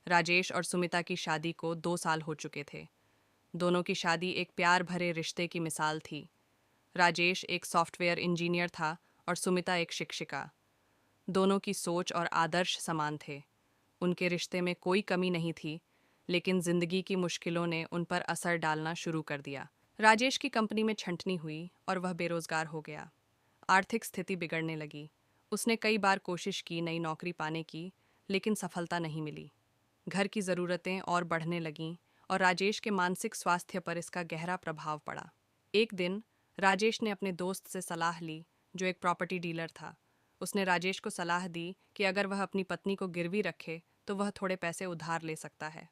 राजेश और सुमिता की शादी को 2 साल हो चुके थे। दोनों की शादी एक प्यार भरे रिश्ते की मिसाल थी। राजेश एक सॉफ्टवेयर इंजीनियर था और सुमिता एक शिक्षिका। दोनों की सोच और आदर्श समान थे। उनके रिश्ते में कोई कमी नहीं थी, लेकिन जिंदगी की मुश्किलों ने उन पर असर डालना शुरू कर दिया। राजेश की कंपनी में छंटनी हुई और वह बेरोजगार हो गया। आर्थिक स्थिति बिगड़ने लगी। उसने कई बार कोशिश की नई नौकरी पाने की, लेकिन सफलता नहीं मिली। घर की ज़रूरतें और बढ़ने लगीं और राजेश के मानसिक स्वास्थ्य पर इसका गहरा प्रभाव पड़ा। एक दिन राजेश ने अपने दोस्त से सलाह ली, जो एक प्रॉपर्टी डीलर था। उसने राजेश को सलाह दी कि अगर वह अपनी पत्नी को गिरवी रखे तो वह थोड़े पैसे उधार ले सकता है।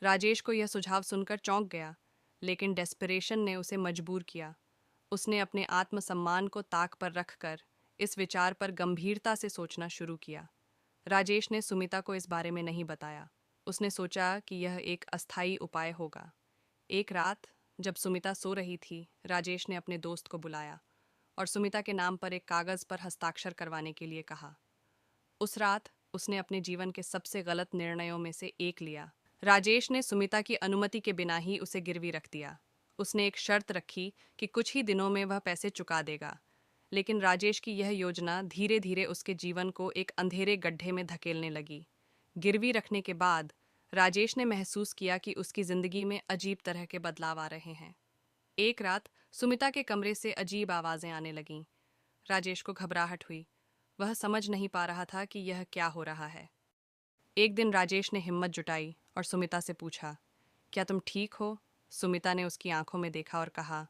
राजेश को यह सुझाव सुनकर चौंक गया, लेकिन डेस्परेशन ने उसे मजबूर किया। उसने अपने आत्मसम्मान को ताक पर रखकर इस विचार पर गंभीरता से सोचना शुरू किया। राजेश ने सुमिता को इस बारे में नहीं बताया। उसने सोचा कि यह एक अस्थायी उपाय होगा। एक रात जब सुमिता सो रही थी, राजेश ने अपने दोस्त को बुलाया और सुमिता के नाम पर एक कागज पर हस्ताक्षर करवाने के लिए कहा। उस रात उसने अपने जीवन के सबसे गलत निर्णयों में से एक लिया। राजेश ने सुमिता की अनुमति के बिना ही उसे गिरवी रख दिया। उसने एक शर्त रखी कि कुछ ही दिनों में वह पैसे चुका देगा, लेकिन राजेश की यह योजना धीरे धीरे उसके जीवन को एक अंधेरे गड्ढे में धकेलने लगी। गिरवी रखने के बाद राजेश ने महसूस किया कि उसकी जिंदगी में अजीब तरह के बदलाव आ रहे हैं। एक रात सुमिता के कमरे से अजीब आवाजें आने लगीं। राजेश को घबराहट हुई। वह समझ नहीं पा रहा था कि यह क्या हो रहा है। एक दिन राजेश ने हिम्मत जुटाई और सुमिता से पूछा, क्या तुम ठीक हो? सुमिता ने उसकी आंखों में देखा और कहा,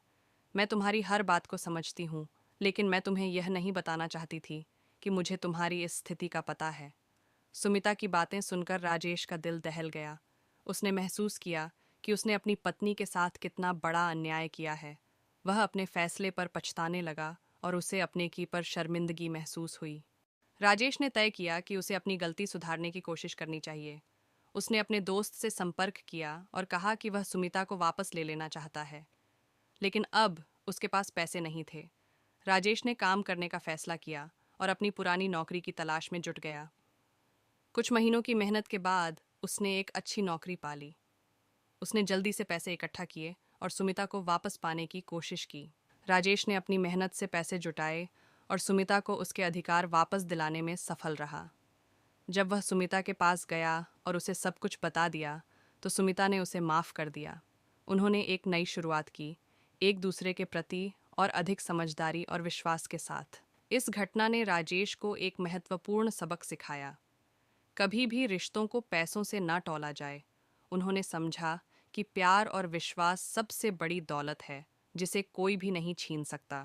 मैं तुम्हारी हर बात को समझती हूँ, लेकिन मैं तुम्हें यह नहीं बताना चाहती थी कि मुझे तुम्हारी इस स्थिति का पता है। सुमिता की बातें सुनकर राजेश का दिल दहल गया। उसने महसूस किया कि उसने अपनी पत्नी के साथ कितना बड़ा अन्याय किया है। वह अपने फैसले पर पछताने लगा और उसे अपने की पर शर्मिंदगी महसूस हुई। राजेश ने तय किया कि उसे अपनी गलती सुधारने की कोशिश करनी चाहिए। उसने अपने दोस्त से संपर्क किया और कहा कि वह सुमिता को वापस ले लेना चाहता है, लेकिन अब उसके पास पैसे नहीं थे। राजेश ने काम करने का फैसला किया और अपनी पुरानी नौकरी की तलाश में जुट गया। कुछ महीनों की मेहनत के बाद उसने एक अच्छी नौकरी पा ली। उसने जल्दी से पैसे इकट्ठा किए और सुमिता को वापस पाने की कोशिश की। राजेश ने अपनी मेहनत से पैसे जुटाए और सुमिता को उसके अधिकार वापस दिलाने में सफल रहा। जब वह सुमिता के पास गया और उसे सब कुछ बता दिया, तो सुमिता ने उसे माफ़ कर दिया। उन्होंने एक नई शुरुआत की, एक दूसरे के प्रति और अधिक समझदारी और विश्वास के साथ। इस घटना ने राजेश को एक महत्वपूर्ण सबक सिखाया। कभी भी रिश्तों को पैसों से ना तौला जाए। उन्होंने समझा कि प्यार और विश्वास सबसे बड़ी दौलत है, जिसे कोई भी नहीं छीन सकता।